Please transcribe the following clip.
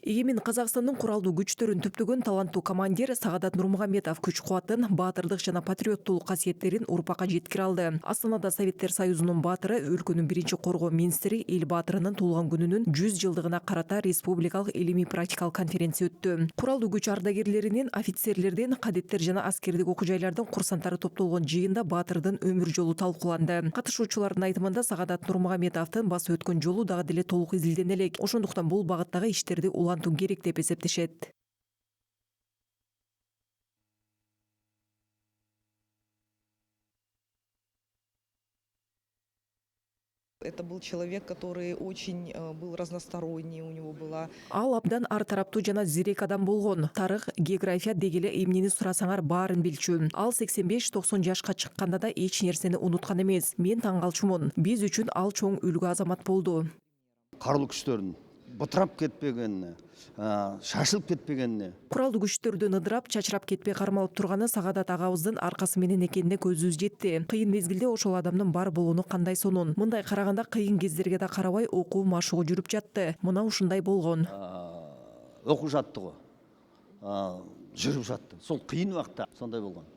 Егемен Қазақстанның куралдуу күчтөрүн түптөгөн таланттуу командир Сагадат Нурмугамедов күч кубатын, баатырдык жана патриоттуулук касиеттерин урпакка жеткире алды. Астанада Советтер Союзунун баатыры, өлкөнүн биринчи коргоо министри эл баатырынын туулган күнүнүн 100 жылдыгына карата республикалык илимий практикалык конференция өттү. Куралдуу күч ардагерлеринин, офицерлердин, кадеттер жана аскердик окуу жайлардын курсанттары топтолгон жыйында баатырдын өмүр жолу талкууланды. Катышуучулардын айтымында Сагадат Нурмугамедовдун басып өткөн жолу дагы деле толук изилдене элек. Ошондуктан бул багыттагы иштерди улантуу керек деп эсептешет. Это был человек, который очень был разносторонний, у него была... Ал абдан ар тараптуу жана зерек адам болгон. Тарых, география дегеле эмнени сурасаңар баарын билчү. Ал 85-90 жашка чыкканда да эч нерсени унуткан эмес. Мен таң калчумун. Биз үчүн ал чоң үлгү азамат болду. Карылуу күчтөрүн бытырап кетпегенине, шашылып кетпегенине. Куралдуу күчтөрдүн ыдырап, чачырап кетпей кармалып турганы Сагадат агабыздын аркасы менен экенине көзүбүз жетти. Кыйын мезгилде ошол адамдын бар болгону кандай сонун. Мындай караганда кыйын кездерге да карабай окуу машыгуу жүрүп жатты. Мына ушундай болгон. Окуу жаттыгуу жүрүп жатты. Сол кыйын убакта сондай болгон.